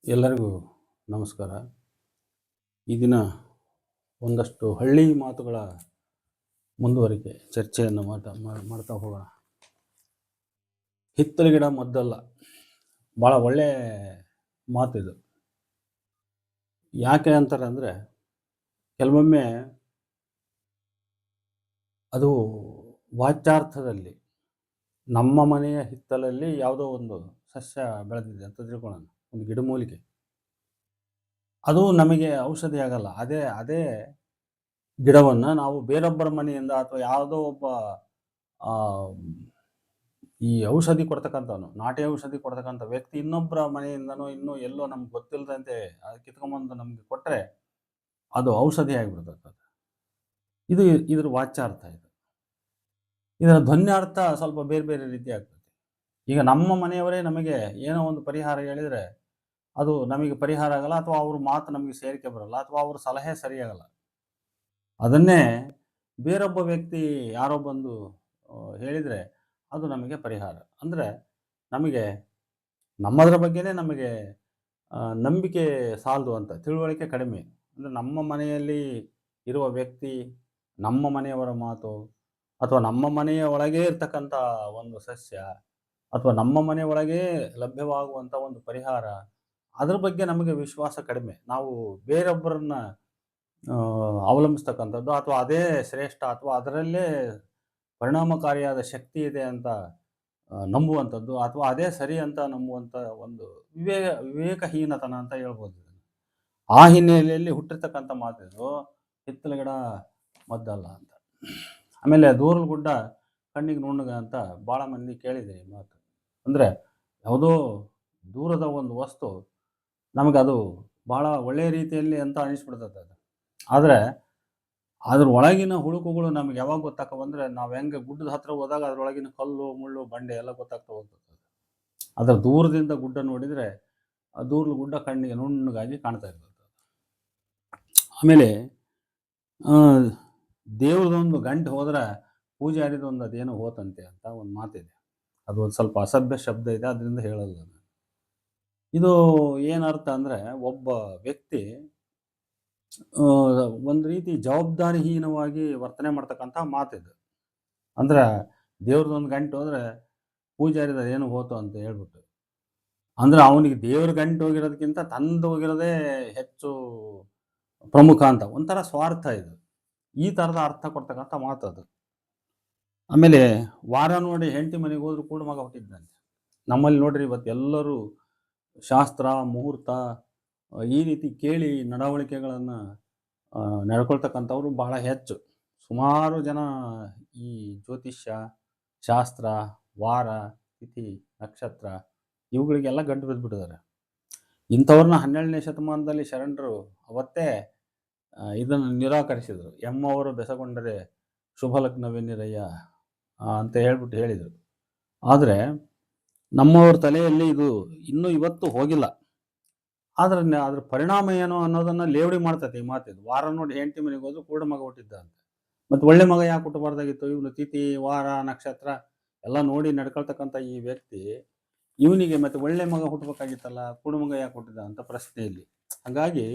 ಎಲ್ಲರಿಗೂ ನಮಸ್ಕಾರ. ಈ ದಿನ ಒಂದಷ್ಟು ಹಳ್ಳಿ ಮಾತುಗಳ ಮುಂದುವರಿಕೆ ಚರ್ಚೆಯನ್ನು ಮಾಡ್ತಾ ಹೋಗೋಣ. ಹಿತ್ತಲ ಗಿಡ ಮದ್ದಲ್ಲ. ಭಾಳ ಒಳ್ಳೆ ಮಾತಿದು. ಯಾಕೆ ಅಂತಾರೆ ಅಂದರೆ, ಕೆಲವೊಮ್ಮೆ ಅದು ವಾಚ್ಯಾರ್ಥದಲ್ಲಿ ನಮ್ಮ ಮನೆಯ ಹಿತ್ತಲಲ್ಲಿ ಯಾವುದೋ ಒಂದು ಸಸ್ಯ ಬೆಳೆದಿದೆ ಅಂತ ತಿಳ್ಕೊಳ್ಳೋಣ, ಒಂದು ಗಿಡಮೂಲಿಕೆ. ಅದು ನಮಗೆ ಔಷಧಿ ಆಗಲ್ಲ. ಅದೇ ಅದೇ ಗಿಡವನ್ನು ನಾವು ಬೇರೊಬ್ಬರ ಮನೆಯಿಂದ ಅಥವಾ ಯಾವುದೋ ಒಬ್ಬ ಆ, ಈ ಔಷಧಿ ಕೊಡ್ತಕ್ಕಂಥವನು, ನಾಟಿ ಔಷಧಿ ಕೊಡ್ತಕ್ಕಂಥ ವ್ಯಕ್ತಿ ಇನ್ನೊಬ್ಬರ ಮನೆಯಿಂದನೋ ಇನ್ನೂ ಎಲ್ಲೋ ನಮ್ಗೆ ಗೊತ್ತಿಲ್ಲದಂತೆ ಅದು ಕಿತ್ಕೊಂಬಂದು ನಮಗೆ ಕೊಟ್ಟರೆ ಅದು ಔಷಧಿ ಆಗಿಬಿಡ್ತದೆ. ಇದು ಇದ್ರ ವಾಚ್ಯಾರ್ಥ. ಇದರ ಧ್ವನ್ಯಾರ್ಥ ಸ್ವಲ್ಪ ಬೇರೆ ಬೇರೆ ರೀತಿ ಆಗ್ತದೆ. ಈಗ ನಮ್ಮ ಮನೆಯವರೇ ನಮಗೆ ಏನೋ ಒಂದು ಪರಿಹಾರ ಹೇಳಿದರೆ ಅದು ನಮಗೆ ಪರಿಹಾರ ಆಗಲ್ಲ, ಅಥವಾ ಅವ್ರ ಮಾತು ನಮಗೆ ಸೇರಿಕೆ ಬರಲ್ಲ, ಅಥವಾ ಅವ್ರ ಸಲಹೆ ಸರಿಯಾಗಲ್ಲ. ಅದನ್ನೇ ಬೇರೊಬ್ಬ ವ್ಯಕ್ತಿ ಯಾರೋ ಬಂದು ಹೇಳಿದರೆ ಅದು ನಮಗೆ ಪರಿಹಾರ. ಅಂದರೆ ನಮಗೆ ನಮ್ಮದರ ಬಗ್ಗೆನೇ ನಮಗೆ ನಂಬಿಕೆ ಸಾಲದು ಅಂತ, ತಿಳುವಳಿಕೆ ಕಡಿಮೆ. ಅಂದರೆ ನಮ್ಮ ಮನೆಯಲ್ಲಿ ಇರುವ ವ್ಯಕ್ತಿ, ನಮ್ಮ ಮನೆಯವರ ಮಾತು, ಅಥವಾ ನಮ್ಮ ಮನೆಯ ಒಳಗೇ ಇರ್ತಕ್ಕಂಥ ಒಂದು ಸಸ್ಯ, ಅಥವಾ ನಮ್ಮ ಮನೆ ಒಳಗೇ ಲಭ್ಯವಾಗುವಂಥ ಒಂದು ಪರಿಹಾರ, ಅದ್ರ ಬಗ್ಗೆ ನಮಗೆ ವಿಶ್ವಾಸ ಕಡಿಮೆ. ನಾವು ಬೇರೊಬ್ಬರನ್ನ ಅವಲಂಬಿಸ್ತಕ್ಕಂಥದ್ದು, ಅಥವಾ ಅದೇ ಶ್ರೇಷ್ಠ, ಅಥವಾ ಅದರಲ್ಲೇ ಪರಿಣಾಮಕಾರಿಯಾದ ಶಕ್ತಿ ಇದೆ ಅಂತ ನಂಬುವಂಥದ್ದು, ಅಥವಾ ಅದೇ ಸರಿ ಅಂತ ನಂಬುವಂಥ ಒಂದು ವಿವೇಕಹೀನತನ ಅಂತ ಹೇಳ್ಬೋದು. ಆ ಹಿನ್ನೆಲೆಯಲ್ಲಿ ಹುಟ್ಟಿರ್ತಕ್ಕಂಥ ಮಾತಿದು ಹಿತ್ತಲ ಗಿಡ ಮದ್ದಲ್ಲ ಅಂತ. ಆಮೇಲೆ ದೂರದ ಗುಡ್ಡ ಕಣ್ಣಿಗೆ ನುಣ್ಣಗ ಅಂತ ಭಾಳ ಮಂದಿ ಕೇಳಿದೆ ಈ ಮಾತು. ಅಂದರೆ ಯಾವುದೋ ದೂರದ ಒಂದು ವಸ್ತು ನಮಗದು ಭಾಳ ಒಳ್ಳೆಯ ರೀತಿಯಲ್ಲಿ ಅಂತ ಅನಿಸ್ಬಿಡ್ತದೆ ಅದು. ಆದರೆ ಅದ್ರ ಒಳಗಿನ ಹುಳುಕುಗಳು ನಮ್ಗೆ ಯಾವಾಗ ಗೊತ್ತಾಕವಂದರೆ, ನಾವು ಹೆಂಗೆ ಗುಡ್ಡದ ಹತ್ರ ಹೋದಾಗ ಅದರೊಳಗಿನ ಕಲ್ಲು ಮುಳ್ಳು ಬಂಡೆ ಎಲ್ಲ ಗೊತ್ತಾಗ್ತಾ ಹೋಗ್ತದೆ. ಅದರ ದೂರದಿಂದ ಗುಡ್ಡ ನೋಡಿದರೆ ಆ ದೂರದ ಗುಡ್ಡ ಕಣ್ಣಿಗೆ ನುಣ್ಣಗಾಗಿ ಕಾಣ್ತಾ ಇರ್ತದೆ. ಆಮೇಲೆ ದೇವ್ರದೊಂದು ಗಂಟೆ ಹೋದ್ರೆ ಪೂಜಾರಿದೊಂದು ಅದೇನೋ ಹೋತಂತೆ ಅಂತ ಒಂದು ಮಾತಿದೆ. ಅದು ಒಂದು ಸ್ವಲ್ಪ ಅಸಭ್ಯ ಶಬ್ದ ಇದೆ, ಅದರಿಂದ ಹೇಳಲ್ಲ ನಾನು. ಇದು ಏನರ್ಥ ಅಂದರೆ, ಒಬ್ಬ ವ್ಯಕ್ತಿ ಒಂದು ರೀತಿ ಜವಾಬ್ದಾರಿಹೀನವಾಗಿ ವರ್ತನೆ ಮಾಡ್ತಕ್ಕಂಥ ಮಾತಿದು. ಅಂದ್ರೆ ದೇವ್ರದೊಂದು ಗಂಟೆ ಹೋದರೆ ಪೂಜಾರಿದ ಏನು ಹೋತು ಅಂತ ಹೇಳ್ಬಿಟ್ಟು, ಅಂದ್ರೆ ಅವನಿಗೆ ದೇವ್ರ ಗಂಟೆ ಹೋಗಿರೋದಕ್ಕಿಂತ ತಂದು ಹೋಗಿರೋದೇ ಹೆಚ್ಚು ಪ್ರಮುಖ ಅಂತ ಒಂಥರ ಸ್ವಾರ್ಥ ಇದು. ಈ ಥರದ ಅರ್ಥ ಕೊಡ್ತಕ್ಕಂಥ ಮಾತು ಅದು. ಆಮೇಲೆ ವಾರ ನೋಡಿ ಹೆಂಡತಿ ಮನೆಗೆ ಹೋದ್ರು ಕೂಡ ಮಗ ಹುಟ್ಟಿದ್ದಂತೆ. ನಮ್ಮಲ್ಲಿ ನೋಡ್ರಿ ಇವತ್ತು ಎಲ್ಲರೂ ಶಾಸ್ತ್ರ ಮುಹೂರ್ತ ಈ ರೀತಿ ಕೇಳಿ ನಡವಳಿಕೆಗಳನ್ನು ನಡ್ಕೊಳ್ತಕ್ಕಂಥವ್ರು ಬಹಳ ಹೆಚ್ಚು. ಸುಮಾರು ಜನ ಈ ಜ್ಯೋತಿಷ್ಯ, ಶಾಸ್ತ್ರ, ವಾರ, ತಿಥಿ, ನಕ್ಷತ್ರ ಇವುಗಳಿಗೆಲ್ಲ ಗಂಟು ಬಿದ್ದುಬಿಟ್ಟಿದ್ದಾರೆ. ಇಂಥವ್ರನ್ನ 12ನೇ ಶತಮಾನದಲ್ಲಿ ಶರಣರು ಅವತ್ತೇ ಇದನ್ನು ನಿರಾಕರಿಸಿದರು. ಎಮ್ಮವರು ಬೆಸಗೊಂಡರೆ ಶುಭ ಲಗ್ನವೆನ್ನಿರಯ್ಯ ಅಂತ ಹೇಳ್ಬಿಟ್ಟು ಹೇಳಿದರು. ಆದರೆ ನಮ್ಮವ್ರ ತಲೆಯಲ್ಲಿ ಇದು ಇನ್ನೂ ಇವತ್ತು ಹೋಗಿಲ್ಲ. ಆದ್ರೆ ಅದ್ರ ಪರಿಣಾಮ ಏನು ಅನ್ನೋದನ್ನು ಲೇವಡಿ ಮಾಡ್ತೈತೆ ಈ ಮಾತಿದು. ವಾರ ನೋಡಿ ಹೆಂಡತಿ ಮನೆಗೆ ಹೋದ್ರು ಕೂಡ ಮಗ ಹುಟ್ಟಿದ್ದ ಅಂತ. ಮತ್ತು ಒಳ್ಳೆ ಮಗ ಯಾಕೆ ಹುಟ್ಟಬಾರ್ದಾಗಿತ್ತು? ಇವನು ತಿಥಿ, ವಾರ, ನಕ್ಷತ್ರ ಎಲ್ಲ ನೋಡಿ ನಡ್ಕೊಳ್ತಕ್ಕಂಥ ಈ ವ್ಯಕ್ತಿ, ಇವನಿಗೆ ಮತ್ತೆ ಒಳ್ಳೆ ಮಗ ಹುಟ್ಟಬೇಕಾಗಿತ್ತಲ್ಲ, ಕೂಡ ಮಗ ಯಾಕೆ ಹುಟ್ಟಿದ ಅಂತ ಪ್ರಶ್ನೆಯಲ್ಲಿ. ಹಾಗಾಗಿ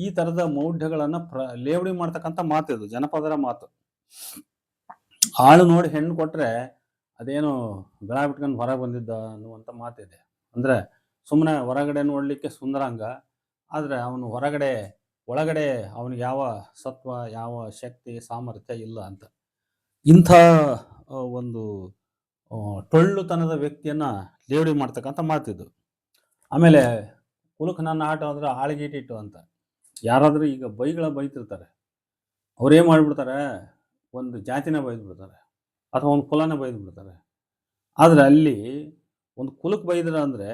ಈ ಥರದ ಮೌಢ್ಯಗಳನ್ನು ಲೇವಡಿ ಮಾಡ್ತಕ್ಕಂಥ ಮಾತಿದು, ಜನಪದರ ಮಾತು. ಆಳು ನೋಡಿ ಹೆಣ್ಣು ಕೊಟ್ಟರೆ ಅದೇನು ಗಳ ಬಿಟ್ಕೊಂಡು ಹೊರಗೆ ಬಂದಿದ್ದ ಅನ್ನುವಂಥ ಮಾತಿದೆ. ಅಂದರೆ ಸುಮ್ಮನೆ ಹೊರಗಡೆ ನೋಡಲಿಕ್ಕೆ ಸುಂದರಾಂಗ, ಆದರೆ ಅವನು ಒಳಗಡೆ ಅವನಿಗೆ ಯಾವ ಸತ್ವ, ಯಾವ ಶಕ್ತಿ, ಸಾಮರ್ಥ್ಯ ಇಲ್ಲ ಅಂತ. ಇಂಥ ಒಂದು ಟೊಳ್ಳುತನದ ವ್ಯಕ್ತಿಯನ್ನು ಲೇವಡಿ ಮಾಡ್ತಕ್ಕಂಥ ಮಾತಿದು. ಆಮೇಲೆ ಕುಲಕ್ಕೆ ನನ್ನ ಆಟ ಅಂದರೆ ಆಳಿಗೀಟಿಟ್ಟು ಅಂತ. ಯಾರಾದರೂ ಈಗ ಬೈತಿರ್ತಾರೆ, ಅವ್ರೇನು ಮಾಡಿಬಿಡ್ತಾರೆ, ಒಂದು ಜಾತಿನ ಬೈದ್ಬಿಡ್ತಾರೆ, ಅಥವಾ ಒಂದು ಕುಲನ ಬೈದ್ಬಿಡ್ತಾರೆ. ಆದರೆ ಅಲ್ಲಿ ಒಂದು ಕುಲಕ್ಕೆ ಬೈದ್ರೆ ಅಂದರೆ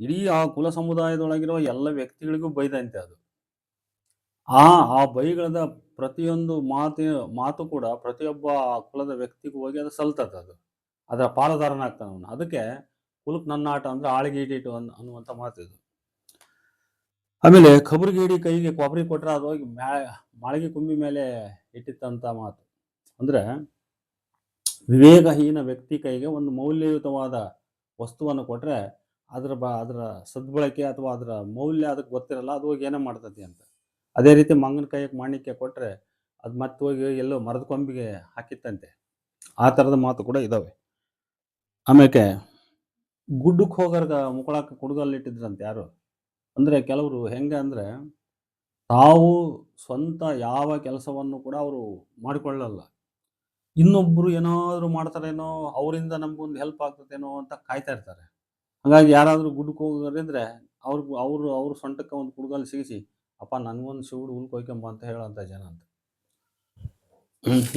ಇಡೀ ಆ ಕುಲ ಸಮುದಾಯದೊಳಗಿರೋ ಎಲ್ಲ ವ್ಯಕ್ತಿಗಳಿಗೂ ಬೈದಂತೆ ಅದು. ಆ ಬೈಗಳದ ಪ್ರತಿಯೊಂದು ಮಾತು ಕೂಡ ಪ್ರತಿಯೊಬ್ಬ ಕುಲದ ವ್ಯಕ್ತಿಗೂ ಹೋಗಿ ಅದು ಸಲ್ತದೆ. ಅದು ಅದರ ಪಾಲುದಾರನಾಗ್ತಾನೆ ಅವನು. ಅದಕ್ಕೆ ಕುಲಕ್ಕೆ ನನ್ನ ಆಟ ಅಂದರೆ ಆಳಿಗೀಟಿಟ್ಟು ಅನ್ನುವಂಥ ಮಾತಿದು. ಆಮೇಲೆ ಖಬರಿಗೇಡಿ ಕೈಗೆ ಕೊಬ್ಬರಿ ಕೊಟ್ಟರೆ ಅದು ಹೋಗಿ ಮಾಳಿಗೆ ಕುಂಬಿ ಮೇಲೆ ಇಟ್ಟಿತ್ತಂಥ ಮಾತು. ಅಂದರೆ ವಿವೇಕಹೀನ ವ್ಯಕ್ತಿ ಕೈಗೆ ಒಂದು ಮೌಲ್ಯಯುತವಾದ ವಸ್ತುವನ್ನು ಕೊಟ್ಟರೆ ಅದರ ಸದ್ಬಳಕೆ ಅಥವಾ ಅದರ ಮೌಲ್ಯ ಅದಕ್ಕೆ ಗೊತ್ತಿರಲ್ಲ. ಅದು ಹೋಗಿ ಏನೋ ಮಾಡ್ತತಿ ಅಂತ. ಅದೇ ರೀತಿ ಮಂಗನ ಕೈಯಾಗ ಮಾಣಿಕ್ಯ ಕೊಟ್ಟರೆ ಅದು ಮತ್ತೆ ಹೋಗಿ ಎಲ್ಲೋ ಮರದ ಕೊಂಬಿಗೆ ಹಾಕಿತ್ತಂತೆ. ಆ ಥರದ ಮಾತು ಕೂಡ ಇದ್ದಾವೆ. ಆಮೇಲೆ ಗುಡ್ಡಕ್ಕೆ ಹೋಗೋರ್ಗೆ ಮುಕ್ಕಳಕ್ಕೆ ಕುಡುಗೋಲಿಟ್ಟಿದ್ರಂತೆ ಯಾರೋ. ಅಂದರೆ ಕೆಲವರು ಹೆಂಗೆ ಅಂದರೆ ತಾವು ಸ್ವಂತ ಯಾವ ಕೆಲಸವನ್ನು ಕೂಡ ಅವರು ಮಾಡಿಕೊಳ್ಳಲ್ಲ. ಇನ್ನೊಬ್ಬರು ಏನಾದರೂ ಮಾಡ್ತಾರೇನೋ, ಅವರಿಂದ ನಮಗೊಂದು ಹೆಲ್ಪ್ ಆಗ್ತದೇನೋ ಅಂತ ಕಾಯ್ತಾ ಇರ್ತಾರೆ. ಹಾಗಾಗಿ ಯಾರಾದರೂ ಗುಡ್ಡಕ್ಕೆ ಹೋಗೋರಿದ್ರೆ ಅವ್ರ ಸೊಂಟಕ್ಕೆ ಒಂದು ಕುಡುಗೋಲು ಸಿಗಿಸಿ, "ಅಪ್ಪ ನನಗೊಂದು ಶಿವುಡು ಹುಲ್ ಕೊಯ್ಕೊಂಬ" ಅಂತ ಹೇಳೋಂಥ ಜನ ಅಂತ.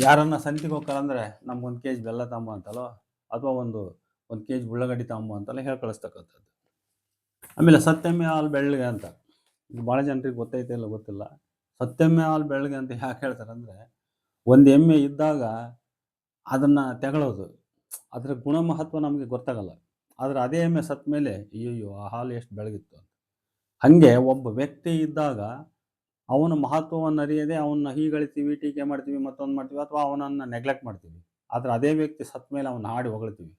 ಯಾರನ್ನ ಸಂತಿಗೆ ಹೋಗ್ತಾರಂದ್ರೆ ನಮ್ಗೊಂದು ಕೆಜಿ ಬೆಲ್ಲ ತಗೊಂಬ ಅಂತಲೋ, ಅಥವಾ ಒಂದು ಕೆಜಿ ಉಳ್ಳಾಗಡ್ಡಿ ತಗೊಂಬ ಅಂತೆಲ್ಲ ಹೇಳಿ ಕಳಿಸ್ತಕ್ಕಂಥದ್ದು. ಆಮೇಲೆ ಸತ್ಯಮ್ಮೆ ಹಾಲು ಬೆಳ್ಳಗೆ ಅಂತ. ಇದು ಭಾಳ ಜನರಿಗೆ ಗೊತ್ತೈತೆ ಇಲ್ಲ ಗೊತ್ತಿಲ್ಲ. ಸತ್ಯಮ್ಮೆ ಹಾಲು ಬೆಳ್ಳಗೆ ಅಂತ ಯಾಕೆ ಹೇಳ್ತಾರಂದ್ರೆ, ಒಂದು ಎಮ್ಮೆ ಇದ್ದಾಗ ಅದನ್ನು ತೆಗಳೋದು, ಅದರ ಗುಣಮಹತ್ವ ನಮಗೆ ಗೊತ್ತಾಗಲ್ಲ. ಆದರೆ ಅದೇ ಎಮ್ಮೆ ಸತ್ತ ಮೇಲೆ ಅಯ್ಯಯ್ಯೋ ಆ ಹಾಲು ಎಷ್ಟು ಬೆಳಗಿತ್ತು ಅಂತ. ಹಾಗೆ ಒಬ್ಬ ವ್ಯಕ್ತಿ ಇದ್ದಾಗ ಅವನ ಮಹತ್ವವನ್ನು ಅರಿಯದೆ ಅವನ್ನ ಹೀಗಳಿತೀವಿ, ಟೀಕೆ ಮಾಡ್ತೀವಿ, ಮತ್ತೊಂದು ಮಾಡ್ತೀವಿ, ಅಥವಾ ಅವನನ್ನು ನೆಗ್ಲೆಕ್ಟ್ ಮಾಡ್ತೀವಿ. ಆದರೆ ಅದೇ ವ್ಯಕ್ತಿ ಸತ್ತ ಮೇಲೆ ಅವನ್ನ ಹಾಡಿ ಹೊಗಳ್ತೀವಿ.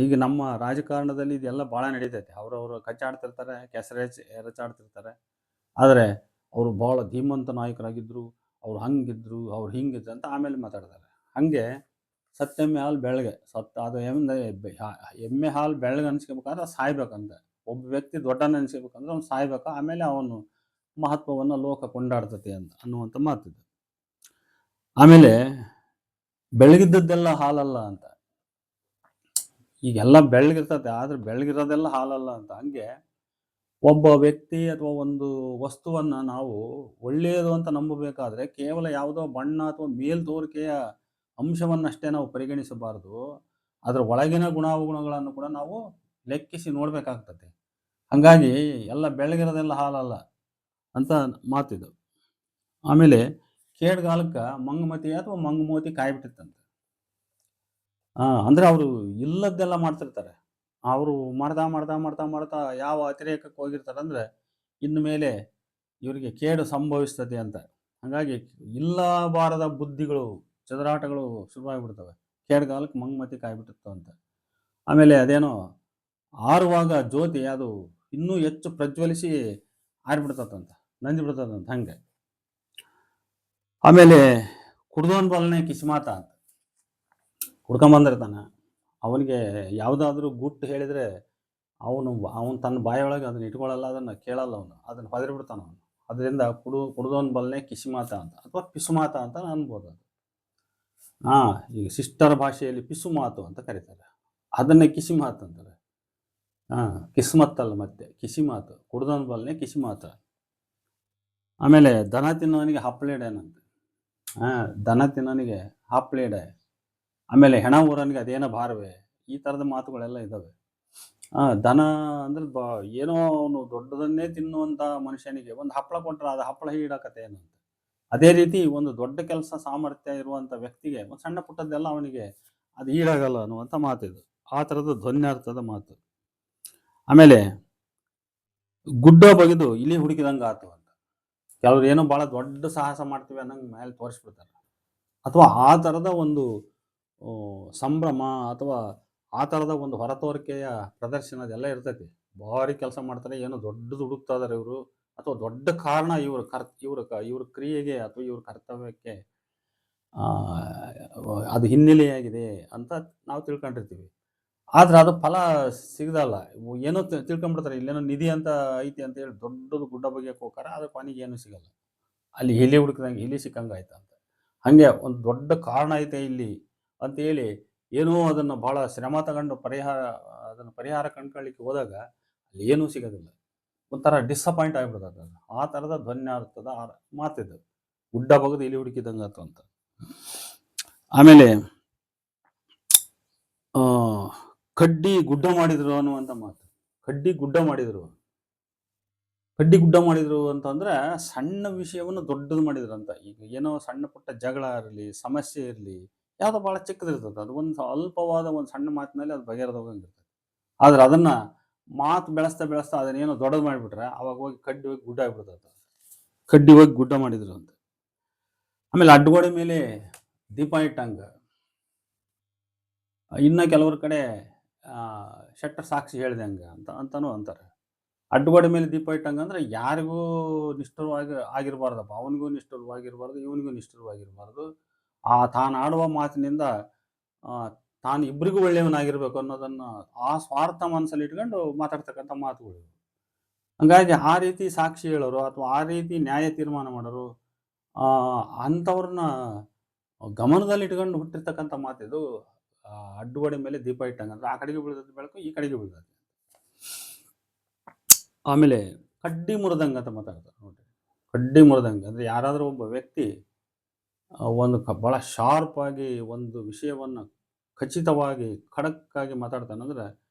ಈಗ ನಮ್ಮ ರಾಜಕಾರಣದಲ್ಲಿ ಇದೆಲ್ಲ ಭಾಳ ನಡೀತೈತೆ. ಅವರವರು ಕಚ್ಚಾಡ್ತಿರ್ತಾರೆ, ಎರಚಾಡ್ತಿರ್ತಾರೆ. ಆದರೆ ಅವರು ಭಾಳ ಧೀಮಂತ ನಾಯಕರಾಗಿದ್ದರು, ಅವ್ರು ಹಂಗಿದ್ರು, ಅವ್ರು ಹಿಂಗಿದ್ರು ಅಂತ ಆಮೇಲೆ ಮಾತಾಡ್ತಾರೆ. ಹಾಗೆ ಸತ್ಯೆಮ್ಮೆ ಹಾಲು ಬೆಳ್ಳಗೆ ಅದು ಎಮ್ಮೆ ಹಾಲು ಬೆಳ್ಳಗೆ ಅನ್ಸ್ಕೋಬೇಕಾದ್ರೆ ಸಾಯ್ಬೇಕಂತ. ಒಬ್ಬ ವ್ಯಕ್ತಿ ದೊಡ್ಡನ ಅನ್ಸ್ಕೋಬೇಕಂದ್ರೆ ಅವ್ನು ಸಾಯ್ಬೇಕು, ಆಮೇಲೆ ಅವನು ಮಹತ್ವವನ್ನು ಲೋಕ ಕೊಂಡಾಡ್ತತಿ ಅಂತ ಅನ್ನುವಂಥ ಮಾತಿದೆ. ಆಮೇಲೆ ಬೆಳಗಿದ್ದದ್ದೆಲ್ಲ ಹಾಲಲ್ಲ ಅಂತ. ಈಗೆಲ್ಲ ಬೆಳ್ಳಗಿರ್ತದೆ, ಆದರೆ ಬೆಳ್ಳಗಿರೋದೆಲ್ಲ ಹಾಲಲ್ಲ ಅಂತ. ಹಂಗೆ ಒಬ್ಬ ವ್ಯಕ್ತಿ ಅಥವಾ ಒಂದು ವಸ್ತುವನ್ನು ನಾವು ಒಳ್ಳೆಯದು ಅಂತ ನಂಬಬೇಕಾದ್ರೆ ಕೇವಲ ಯಾವುದೋ ಬಣ್ಣ ಅಥವಾ ಮೇಲ್ತೋರಿಕೆಯ ಅಂಶವನ್ನಷ್ಟೇ ನಾವು ಪರಿಗಣಿಸಬಾರದು. ಅದರ ಒಳಗಿನ ಗುಣಾವಗುಣಗಳನ್ನು ಕೂಡ ನಾವು ಲೆಕ್ಕಿಸಿ ನೋಡಬೇಕಾಗ್ತದೆ. ಹಾಗಾಗಿ ಎಲ್ಲ ಬೆಳ್ಳಗಿರೋದೆಲ್ಲ ಹಾಲಲ್ಲ ಅಂತ ಮಾತಿದು. ಆಮೇಲೆ ಕೇಡ್ಗಾಲಕ್ಕೆ ಮಂಗಮತಿ ಅಥವಾ ಮಂಗಮೋತಿ ಕಾಯ್ಬಿಟ್ಟಿತ್ತಂತೆ. ಅಂದರೆ ಅವರು ಇಲ್ಲದ್ದೆಲ್ಲ ಮಾಡ್ತಿರ್ತಾರೆ. ಅವರು ಮಾಡ್ತಾ ಯಾವ ಅತಿರೇಕಕ್ಕೆ ಹೋಗಿರ್ತಾರೆ ಅಂದರೆ ಇನ್ನು ಮೇಲೆ ಇವರಿಗೆ ಕೇಡು ಸಂಭವಿಸ್ತದೆ ಅಂತ. ಹಾಗಾಗಿ ಇಲ್ಲಬಾರದ ಬುದ್ಧಿಗಳು, ಚದರಾಟಗಳು ಶುರುವಾಗಿಬಿಡ್ತವೆ. ಕೇಡ್ಗಾಲಕ್ಕೆ ಮಂಗಮತಿ ಕಾಯ್ಬಿಟ್ಟಿತ್ತು ಅಂತ. ಆಮೇಲೆ ಅದೇನೋ ಆರುವಾಗ ಜ್ಯೋತಿ ಅದು ಇನ್ನೂ ಹೆಚ್ಚು ಪ್ರಜ್ವಲಿಸಿ ಆರಿಬಿಡ್ತದಂತ, ನಂದಿ ಬಿಡ್ತದಂತ. ಹಂಗೆ ಆಮೇಲೆ ಕುಡ್ದೋನ್ ಬಲ್ನೆ ಕಿಸ್ಮಾತ ಅಂತ. ಕುಡ್ಕೊಂಬಂದಿರ್ತಾನೆ, ಅವನಿಗೆ ಯಾವುದಾದ್ರೂ ಗುಟ್ಟು ಹೇಳಿದರೆ ಅವನು ತನ್ನ ಬಾಯೊಳಗೆ ಅದನ್ನು ಇಟ್ಕೊಳ್ಳಲ್ಲ, ಅದನ್ನು ಕೇಳಲ್ಲ, ಅದನ್ನು ಹೊದರಿಬಿಡ್ತಾನೆ ಅವನು. ಅದರಿಂದ ಕುಡ್ದೋನ್ ಬಲ್ನೆ ಕಿಸ್ಮಾತ ಅಂತ ಅಥವಾ ಪಿಸುಮಾತ ಅಂತ ಅನ್ಬೋದು ಅದು. ಈಗ ಸಿಸ್ಟರ್ ಭಾಷೆಯಲ್ಲಿ ಪಿಸುಮಾತು ಅಂತ ಕರೀತಾರೆ, ಅದನ್ನೇ ಕಿಸಿಮಾತು ಅಂತಾರೆ. ಕಿಸ್ಮತ್ತಲ್ಲ, ಮತ್ತೆ ಕಿಸಿಮಾತು, ಕುಡ್ದೋನ್ ಬಲ್ನೆ ಕಿಸಿಮಾತ. ಆಮೇಲೆ ದನ ತಿನ್ನೋನಿಗೆ ಹಪ್ಪಳೇಡೇನಂತೆ. ದನ ತಿನ್ನೋನಿಗೆ ಹಪ್ಪಳೇಡೆ. ಆಮೇಲೆ ಹೆಣ ಊರನಿಗೆ ಅದೇನೋ ಭಾರವೇ. ಈ ಥರದ ಮಾತುಗಳೆಲ್ಲ ಇದ್ದಾವೆ. ದನ ಅಂದ್ರೆ ಏನೋ ಅವನು ದೊಡ್ಡದನ್ನೇ ತಿನ್ನುವಂಥ ಮನುಷ್ಯನಿಗೆ ಒಂದು ಹಪ್ಪಳ ಕೊಟ್ಟರೆ ಅದು ಹಪ್ಪಳ ಹೀಡಕತೆ ಏನಂತ. ಅದೇ ರೀತಿ ಒಂದು ದೊಡ್ಡ ಕೆಲಸ ಸಾಮರ್ಥ್ಯ ಇರುವಂಥ ವ್ಯಕ್ತಿಗೆ ಒಂದು ಸಣ್ಣ ಪುಟ್ಟದ್ದೆಲ್ಲ ಅವನಿಗೆ ಅದು ಈಡಾಗಲ್ಲ ಅನ್ನುವಂಥ ಮಾತಿದು. ಆ ಥರದ ಧ್ವನ್ಯಾರ್ಥದ ಮಾತು. ಆಮೇಲೆ ಗುಡ್ಡ ಬಗೆದು ಇಲಿ ಹುಡುಕಿದಂಗೆ ಆತು ಅಂತ. ಕೆಲವ್ರು ಏನೋ ಭಾಳ ದೊಡ್ಡ ಸಾಹಸ ಮಾಡ್ತೀವಿ ಅನ್ನಂಗೆ ಮೇಲೆ ತೋರಿಸ್ಬಿಡ್ತಾರೆ. ಅಥವಾ ಆ ಥರದ ಒಂದು ಸಂಭ್ರಮ ಅಥವಾ ಆ ಥರದ ಒಂದು ಹೊರತೋರಿಕೆಯ ಪ್ರದರ್ಶನ ಅದೆಲ್ಲ ಇರ್ತೈತಿ. ಭಾರಿ ಕೆಲಸ ಮಾಡ್ತಾರೆ, ಏನೋ ದೊಡ್ಡದು ಹುಡುಕ್ತಾ ಇದಾರೆ ಇವರು, ಅಥವಾ ದೊಡ್ಡ ಕಾರಣ ಇವ್ರ ಕ್ರಿಯೆಗೆ ಅಥವಾ ಇವ್ರ ಕರ್ತವ್ಯಕ್ಕೆ ಅದು ಹಿನ್ನೆಲೆಯಾಗಿದೆ ಅಂತ ನಾವು ತಿಳ್ಕೊಂಡಿರ್ತೀವಿ. ಆದ್ರೆ ಅದು ಫಲ ಸಿಗದಲ್ಲ. ಏನೋ ತಿಳ್ಕೊಂಡ್ಬಿಡ್ತಾರೆ, ಇಲ್ಲೇನೋ ನಿಧಿ ಅಂತ ಐತಿ ಅಂತ ಹೇಳಿ ದೊಡ್ಡದು ಗುಡ್ಡ ಬಗೆಯಕ್ಕೆ ಹೋಗ್ತಾರೆ, ಅದ್ರ ಕೊನೆಗೆ ಏನೂ ಸಿಗಲ್ಲ. ಅಲ್ಲಿ ಎಲೆ ಹುಡುಕಿದಂಗೆ ಎಲೆ ಸಿಕ್ಕಂಗೆ ಆಯ್ತು ಅಂತ. ಹಾಗೆ ಒಂದು ದೊಡ್ಡ ಕಾರಣ ಐತೆ ಇಲ್ಲಿ ಅಂತೇಳಿ ಏನೋ ಅದನ್ನು ಭಾಳ ಶ್ರಮ ತಗೊಂಡು ಪರಿಹಾರ ಕಂಡ್ಕೊಳ್ಳಿಕ್ಕೆ ಹೋದಾಗ ಅಲ್ಲಿ ಏನೂ ಸಿಗೋದಿಲ್ಲ. ಒಂಥರ ಡಿಸಪಾಯಿಂಟ್ ಆಗಿಬಿಡ್ತದೆ ಅದು. ಆ ಥರದ ಧ್ವನ್ಯಾರ್ಥದ ಮಾತಿದ್ದು, ಗುಡ್ಡ ಬಗೆದು ಇಲಿ ಹುಡುಕಿದಂಗೆ ಆಯ್ತು ಅಂತ. ಆಮೇಲೆ ಕಡ್ಡಿ ಗುಡ್ಡ ಮಾಡಿದ್ರು ಅನ್ನುವಂಥ ಮಾತು. ಕಡ್ಡಿ ಗುಡ್ಡ ಮಾಡಿದ್ರು ಅಂತಂದ್ರೆ ಸಣ್ಣ ವಿಷಯವನ್ನು ದೊಡ್ಡದು ಮಾಡಿದ್ರು ಅಂತ. ಈಗ ಏನೋ ಸಣ್ಣ ಪುಟ್ಟ ಜಗಳ ಇರಲಿ, ಸಮಸ್ಯೆ ಇರಲಿ, ಯಾವುದೋ ಭಾಳ ಚಿಕ್ಕದಿರ್ತದೆ, ಅದು ಒಂದು ಅಲ್ಪವಾದ ಒಂದು ಸಣ್ಣ ಮಾತಿನಲ್ಲಿ ಅದು ಬಗೆಹರಿದೋಗಂಗಿರ್ತದೆ. ಆದ್ರೆ ಅದನ್ನ ಮಾತು ಬೆಳೆಸ್ತಾ ಅದನ್ನೇನೋ ದೊಡ್ಡದು ಮಾಡಿಬಿಟ್ರೆ ಅವಾಗ ಹೋಗಿ ಕಡ್ಡಿ ಹೋಗಿ ಗುಡ್ಡ ಆಗಿಬಿಡ್ತದೆ. ಕಡ್ಡಿ ಹೋಗಿ ಗುಡ್ಡ ಮಾಡಿದ್ರು ಅಂತ. ಆಮೇಲೆ ಅಡ್ಗೋಡೆ ಮೇಲೆ ದೀಪ ಇಟ್ಟಂಗ. ಇನ್ನು ಕೆಲವ್ರ ಕಡೆ ಶೆಟ್ಟರ್ ಸಾಕ್ಷಿ ಹೇಳ್ದಂಗೆ ಅಂತನೂ ಅಂತಾರೆ. ಅಡ್ಡಗೋಡೆ ಮೇಲೆ ದೀಪ ಇಟ್ಟಂಗೆ ಅಂದ್ರೆ ಯಾರಿಗೂ ನಿಷ್ಠುರವಾಗಿ ಆಗಿರಬಾರ್ದಪ್ಪ. ಅವನಿಗೂ ನಿಷ್ಠುರವಾಗಿರಬಾರ್ದು, ಇವನಿಗೂ ನಿಷ್ಠುರವಾಗಿರಬಾರ್ದು. ತಾನು ಆಡುವ ಮಾತಿನಿಂದ ಆ, ತಾನು ಇಬ್ಬರಿಗೂ ಒಳ್ಳೆಯವನಾಗಿರ್ಬೇಕು ಅನ್ನೋದನ್ನ ಆ ಸ್ವಾರ್ಥ ಮನಸ್ಸಲ್ಲಿ ಇಟ್ಕೊಂಡು ಮಾತಾಡ್ತಕ್ಕಂಥ ಮಾತುಗಳು. ಹಂಗಾಗಿ ಆ ರೀತಿ ಸಾಕ್ಷಿ ಹೇಳೋರು ಅಥವಾ ಆ ರೀತಿ ನ್ಯಾಯ ತೀರ್ಮಾನ ಮಾಡೋರು ಅಂಥವ್ರನ್ನ ಗಮನದಲ್ಲಿಟ್ಕೊಂಡು ಹುಟ್ಟಿರ್ತಕ್ಕಂಥ ಮಾತಿದು. ಅಡ್ಡಗೋಡೆ ಮೇಲೆ ದೀಪ ಇಟ್ಟಂಗೆ ಅಂದ್ರೆ ಆ ಕಡೆಗೆ ಬೀಳ್ತದೆ ಬೆಳಕು, ಈ ಕಡೆಗೆ ಬೀಳ್ತದೆ. ಆಮೇಲೆ ಕಡ್ಡಿ ಮುರಿದಂಗೆ ಅಂತ ಮಾತಾಡ್ತಾರೆ ನೋಡ್ರಿ. ಕಡ್ಡಿ ಮುರಿದಂಗೆ ಅಂದರೆ ಯಾರಾದರೂ ಒಬ್ಬ ವ್ಯಕ್ತಿ ಒಂದು ಭಾಳ ಶಾರ್ಪ್ ಆಗಿ ಒಂದು ವಿಷಯವನ್ನು ಖಚಿತವಾಗಿ ಖಡಕ್ಕಾಗಿ ಮಾತಾಡ್ತಾನಂದ್ರೆ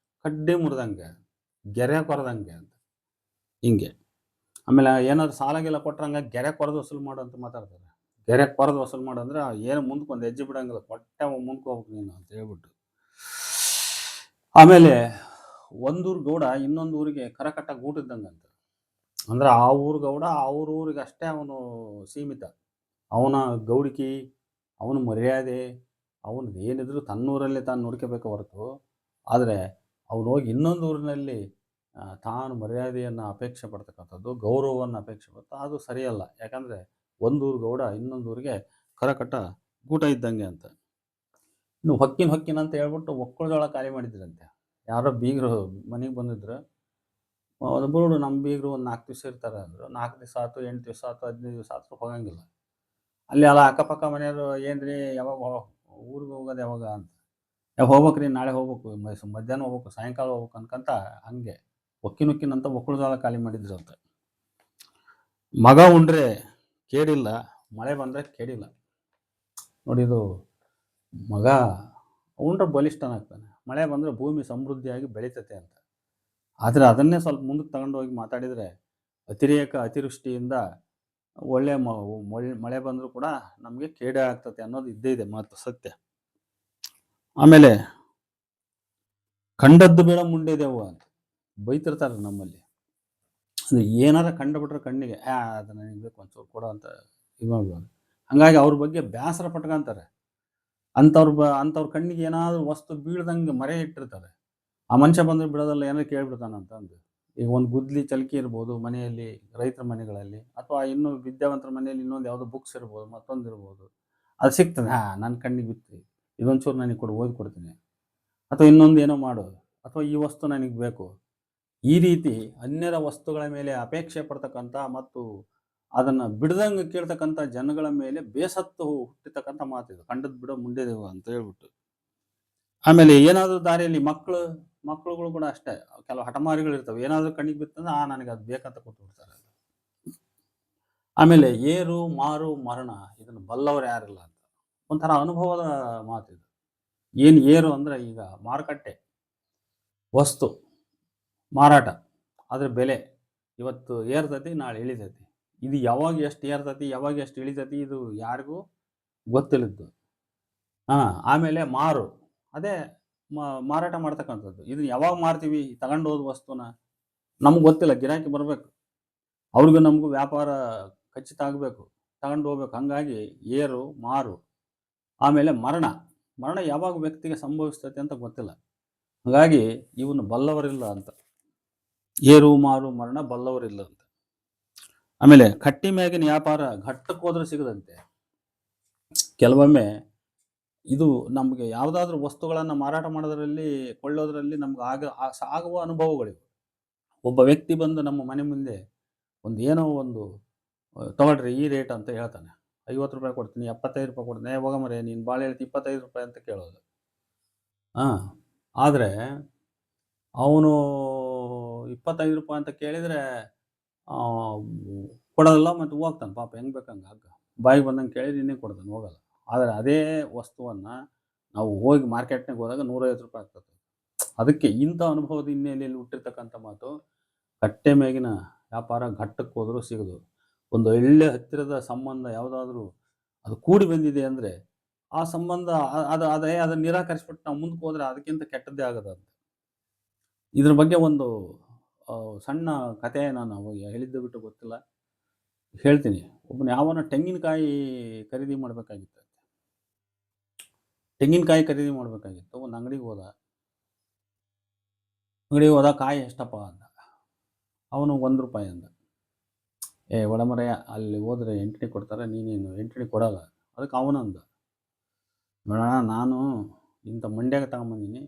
ಕಡ್ಡಿ ಮುರಿದಂಗೆ, ಗೆರೆ ಕೊರದಂಗೆ ಅಂತ ಹಿಂಗೆ. ಆಮೇಲೆ ಏನಾದ್ರು ಸಾಲಾಗೆಲ್ಲ ಕೊಟ್ರಂಗೆ ಗೆರೆ ಕೊರೆದು ವಸೂಲು ಮಾಡು ಅಂತ ಮಾತಾಡ್ತಾರೆ. ಗೆರೆ ಕೊರೆದು ವಸೂಲು ಮಾಡು ಅಂದ್ರೆ ಏನು ಮುಂದಕ್ಕೆ ಒಂದು ಹೆಜ್ಜೆ ಬಿಡಂಗಿಲ್ಲ, ಕೊಟ್ಟೆ ಮುಂದಕ್ಕೆ ಹೋಗ್ಬೇಕು ನೀನು ಅಂತ ಹೇಳ್ಬಿಟ್ಟು. ಆಮೇಲೆ ಒಂದೂರು ಗೌಡ ಇನ್ನೊಂದು ಊರಿಗೆ ಕರಕಟ್ಟ ಗೂಟಿದ್ದಂಗೆ ಅಂತ. ಅಂದ್ರೆ ಆ ಊರು ಗೌಡ ಅವ್ರ ಊರಿಗೆ ಅಷ್ಟೇ ಅವನು ಸೀಮಿತ. ಅವನ ಗೌಡಿಕಿ, ಅವನ ಮರ್ಯಾದೆ, ಅವನದು ಏನಿದ್ರು ತನ್ನೂರಲ್ಲೇ ತಾನು ನೋಡ್ಕೋಬೇಕು ಹೊರತು. ಆದರೆ ಅವನು ಹೋಗಿ ಇನ್ನೊಂದು ಊರಿನಲ್ಲಿ ತಾನು ಮರ್ಯಾದೆಯನ್ನು ಅಪೇಕ್ಷೆ ಪಡ್ತಕ್ಕಂಥದ್ದು, ಗೌರವವನ್ನು ಅಪೇಕ್ಷೆ ಪಡ್ತಾ ಅದು ಸರಿಯಲ್ಲ. ಯಾಕಂದರೆ ಒಂದೂರು ಗೌಡ ಇನ್ನೊಂದು ಊರಿಗೆ ಕರಕಟ್ಟ ಗೂಟ ಇದ್ದಂಗೆ ಅಂತ. ಇನ್ನು ಹೊಕ್ಕಿನ ಅಂತ ಹೇಳ್ಬಿಟ್ಟು ಒಕ್ಕಲಜೋಳ ಖಾಲಿ ಮಾಡಿದ್ರಂತೆ. ಯಾರೋ ಬೀಗರು ಮನೆಗೆ ಬಂದಿದ್ರು. ಒಬ್ಬರು ನಮ್ಮ ಬೀಗರು ಒಂದು 4 ದಿವಸ ಇರ್ತಾರೆ ಅಂದರು. 4 ದಿವಸ ಆಯ್ತು, 8 ದಿವಸ ಆಯ್ತು, 15 ದಿವಸ ಆದರೂ ಹೋಗಂಗಿಲ್ಲ. ಅಲ್ಲಿ ಅಲ್ಲ ಅಕ್ಕಪಕ್ಕ ಮನೆಯವರು ಏನ್ರಿ ಯಾವಾಗ ಊರಿಗೆ ಹೋಗೋದು ಯಾವಾಗ ಅಂತ. ಹೋಗ್ಬೇಕ್ರಿ, ನಾಳೆ ಹೋಗ್ಬೇಕು, ಮಧ್ಯಾಹ್ನ ಹೋಗ್ಬೇಕು, ಸಾಯಂಕಾಲ ಹೋಗ್ಬೇಕು ಅನ್ಕಂತ ಹಂಗೆ ಹೊಕ್ಕಿನಂತ ಒಕ್ಕಲಜೋಳ ಖಾಲಿ ಮಾಡಿದ್ರು ಅಂತ. ಮಗ ಉಂಡ್ರೆ ಕೇಡಿಲ್ಲ, ಮಳೆ ಬಂದರೆ ಕೇಡಿಲ್ಲ. ನೋಡಿ, ಇದು ಮಗ ಉಂಡ್ರೆ ಬಲಿಷ್ಠನಾಗ್ತಾನೆ, ಮಳೆ ಬಂದರೆ ಭೂಮಿ ಸಮೃದ್ಧಿಯಾಗಿ ಬೆಳೀತತೆ ಅಂತ. ಆದರೆ ಅದನ್ನೇ ಸ್ವಲ್ಪ ಮುಂದಕ್ಕೆ ತಗೊಂಡೋಗಿ ಮಾತಾಡಿದರೆ ಅತಿವೃಷ್ಟಿಯಿಂದ ಒಳ್ಳೆ ಮಳೆ ಬಂದರೂ ಕೂಡ ನಮಗೆ ಕೇಡೇ ಆಗ್ತದೆ ಅನ್ನೋದು ಇದ್ದೇ ಇದೆ ಮಾತು, ಸತ್ಯ. ಆಮೇಲೆ ಕಂಡದ್ದು ಬೇಡ ಮುಂಡೆದೆವು ಅಂತ ಬೈತಿರ್ತಾರೆ ನಮ್ಮಲ್ಲಿ. ಅದು ಏನಾರ ಕಂಡುಬಿಟ್ರೆ ಕಣ್ಣಿಗೆ ಅದು ನನಗೆ ಬೇಕು ಒಂಚೂರು ಕೊಡೋ ಅಂತ ಇದು ಮಾಡ್ಬೋದು. ಹಾಗಾಗಿ ಅವ್ರ ಬಗ್ಗೆ ಬೇಸರ ಪಟ್ಕೊಂತಾರೆ. ಅಂಥವ್ರ ಕಣ್ಣಿಗೆ ಏನಾದರೂ ವಸ್ತು ಬೀಳ್ದಂಗೆ ಮರೆ ಇಟ್ಟಿರ್ತಾರೆ. ಆ ಮನುಷ್ಯ ಬಂದರೆ ಬಿಡೋದಲ್ಲ, ಏನಾರು ಕೇಳ್ಬಿಡ್ತಾನಂತಂದು. ಈಗ ಒಂದು ಗುದ್ಲಿ ಚಲ್ಕಿ ಇರ್ಬೋದು ಮನೆಯಲ್ಲಿ, ರೈತರ ಮನೆಗಳಲ್ಲಿ, ಅಥವಾ ಇನ್ನೂ ವಿದ್ಯಾವಂತರ ಮನೆಯಲ್ಲಿ ಇನ್ನೊಂದು ಯಾವುದೋ ಬುಕ್ಸ್ ಇರ್ಬೋದು, ಮತ್ತೊಂದು ಇರ್ಬೋದು. ಅದು ಸಿಗ್ತದೆ, ನನ್ನ ಕಣ್ಣಿಗೆ ಬಿತ್ತು, ಇದೊಂಚೂರು ನನಗೆ ಕೊಡು, ಓದಿ ಕೊಡ್ತೀನಿ, ಅಥವಾ ಇನ್ನೊಂದು ಏನೋ ಮಾಡು, ಅಥವಾ ಈ ವಸ್ತು ನನಗೆ ಬೇಕು. ಈ ರೀತಿ ಅನ್ಯರ ವಸ್ತುಗಳ ಮೇಲೆ ಅಪೇಕ್ಷೆ ಪಡ್ತಕ್ಕಂಥ ಮತ್ತು ಅದನ್ನು ಬಿಡ್ದಂಗೆ ಕೇಳ್ತಕ್ಕಂಥ ಜನಗಳ ಮೇಲೆ ಬೇಸತ್ತು ಹುಟ್ಟಿರ್ತಕ್ಕಂಥ ಮಾತಿದು, ಕಂಡದ್ದು ಬಿಡೋ ಮುಂಡೆದೆವು ಅಂತ ಹೇಳ್ಬಿಟ್ಟು. ಆಮೇಲೆ ಏನಾದರೂ ದಾರಿಯಲ್ಲಿ ಮಕ್ಕಳುಗಳು ಕೂಡ ಅಷ್ಟೇ, ಕೆಲವು ಹಠಮಾರಿಗಳಿರ್ತವೆ. ಏನಾದರೂ ಕಣ್ಣಿಗೆ ಬಿತ್ತಂದ್ರೆ ನನಗೆ ಅದು ಬೇಕಂತ ಕೂತ್ಬಿಡ್ತಾರೆ. ಆಮೇಲೆ ಏರು ಮಾರು ಮರಣ ಇದನ್ನು ಬಲ್ಲವರು ಯಾರಿಲ್ಲ ಅಂತ ಒಂಥರ ಅನುಭವದ ಮಾತಿದು. ಏನು ಏರು ಅಂದರೆ ಈಗ ಮಾರುಕಟ್ಟೆ, ವಸ್ತು ಮಾರಾಟ, ಅದ್ರ ಬೆಲೆ ಇವತ್ತು ಏರ್ತತಿ, ನಾಳೆ ಇಳಿತೈತಿ. ಇದು ಯಾವಾಗ ಎಷ್ಟು ಏರ್ತತಿ, ಯಾವಾಗ ಎಷ್ಟು ಇಳಿತತಿ, ಇದು ಯಾರಿಗೂ ಗೊತ್ತಿಲ್ಲದ್ದು. ಆಮೇಲೆ ಮಾರು, ಅದೇ ಮಾರಾಟ ಮಾಡ್ತಕ್ಕಂಥದ್ದು. ಇದನ್ನು ಯಾವಾಗ ಮಾರ್ತೀವಿ, ತಗೊಂಡು ಹೋದ ವಸ್ತುನ ನಮ್ಗೆ ಗೊತ್ತಿಲ್ಲ, ಗಿರಾಕಿ ಬರಬೇಕು, ಅವ್ರಿಗೂ ನಮಗೂ ವ್ಯಾಪಾರ ಖಚಿತ ಆಗಬೇಕು, ತಗೊಂಡು ಹೋಗ್ಬೇಕು. ಹಾಗಾಗಿ ಏರು ಮಾರು. ಆಮೇಲೆ ಮರಣ ಯಾವಾಗ ವ್ಯಕ್ತಿಗೆ ಸಂಭವಿಸ್ತೈತೆ ಅಂತ ಗೊತ್ತಿಲ್ಲ. ಹಾಗಾಗಿ ಇವನು ಬಲ್ಲವರಿಲ್ಲ ಅಂತ. ಏರು ಮಾರು ಮರಣ ಬಲ್ಲವರಿಲ್ಲ ಅಂತ. ಆಮೇಲೆ ಕಟ್ಟಿ ಮ್ಯಾಗಿನ ವ್ಯಾಪಾರ ಘಟ್ಟಕ್ಕೆ ಹೋದ್ರೆ ಸಿಗದಂತೆ. ಕೆಲವೊಮ್ಮೆ ಇದು ನಮಗೆ ಯಾವುದಾದ್ರೂ ವಸ್ತುಗಳನ್ನು ಮಾರಾಟ ಮಾಡೋದ್ರಲ್ಲಿ, ಕೊಳ್ಳೋದ್ರಲ್ಲಿ ನಮ್ಗೆ ಆಗುವ ಅನುಭವಗಳಿವೆ. ಒಬ್ಬ ವ್ಯಕ್ತಿ ಬಂದು ನಮ್ಮ ಮನೆ ಮುಂದೆ ಏನೋ ಒಂದು ತಗೊಳ್ರಿ ಈ ರೇಟ್ ಅಂತ ಹೇಳ್ತಾನೆ. 50 ರೂಪಾಯಿ ಕೊಡ್ತೀನಿ, 75 ರೂಪಾಯಿ ಕೊಡ್ತೀನಿ. ಹೋಗಮರೆ ನೀನು ಭಾಳ ಹೇಳ್ತಿ, 25 ರೂಪಾಯಿ ಅಂತ ಕೇಳೋದು. ಆದರೆ ಅವನು 25 ರೂಪಾಯಿ ಅಂತ ಕೇಳಿದರೆ ಕೊಡೋದಿಲ್ಲ, ಮತ್ತು ಹೋಗ್ತಾನೆ ಪಾಪ, ಹೆಂಗೆ ಬೇಕಂಗೆ ಹಗ್ಗ ಬಾಯಿಗೆ ಬಂದಂಗೆ ಕೇಳಿ ಇನ್ನೇ ಕೊಡ್ತಾನೆ, ಹೋಗಲ್ಲ. ಆದರೆ ಅದೇ ವಸ್ತುವನ್ನು ನಾವು ಹೋಗಿ ಮಾರ್ಕೆಟ್ನಾಗ ಹೋದಾಗ 150 ರೂಪಾಯಿ ಆಗ್ತದೆ. ಅದಕ್ಕೆ ಇಂಥ ಅನುಭವದ ಹಿನ್ನೆಲೆಯಲ್ಲಿ ಹುಟ್ಟಿರ್ತಕ್ಕಂಥ ಮಾತು, ಕಟ್ಟೆ ಮೇಗಿನ ವ್ಯಾಪಾರ ಘಟ್ಟಕ್ಕೆ ಹೋದರೂ ಸಿಗೋದು. ಒಂದು ಒಳ್ಳೆ ಹತ್ತಿರದ ಸಂಬಂಧ ಯಾವುದಾದ್ರೂ ಅದು ಕೂಡಿ ಬಂದಿದೆ ಅಂದರೆ ಆ ಸಂಬಂಧ ಅದನ್ನು ನಿರಾಕರಿಸ್ಬಿಟ್ಟು ನಾವು ಮುಂದಕ್ಕೆ ಹೋದರೆ ಅದಕ್ಕಿಂತ ಕೆಟ್ಟದ್ದೇ ಆಗೋದು ಅಂತ. ಇದ್ರ ಬಗ್ಗೆ ಒಂದು ಸಣ್ಣ ಕಥೆ ನಾನು ಹೇಳಿದ್ದು ಬಿಟ್ಟು ಗೊತ್ತಿಲ್ಲ, ಹೇಳ್ತೀನಿ. ಒಬ್ಬನು ಯಾವನ ತೆಂಗಿನಕಾಯಿ ಖರೀದಿ ಮಾಡಬೇಕಾಗಿತ್ತು. ತೆಂಗಿನಕಾಯಿ ಖರೀದಿ ಮಾಡಬೇಕಾಗಿತ್ತು. ಒಂದು ಅಂಗಡಿಗೆ ಹೋದ. ಅಂಗಡಿಗೆ ಹೋದ, ಕಾಯಿ ಎಷ್ಟಪ್ಪ ಅಂದ. ಅವನು ₹1 ಅಂದ. ಒಡಮರೆಯ ಅಲ್ಲಿ ಹೋದ್ರೆ ಎಂಟಣಿ ಕೊಡ್ತಾರೆ, ನೀನೇನು ಎಂಟಣಿ ಕೊಡಲ್ಲ. ಅದಕ್ಕೆ ಅವನಂದ, ನೋಡೋಣ ನಾನು ಇಂಥ ಮಂಡ್ಯಾಗ ತಗೊಂಬಂದೀನಿ,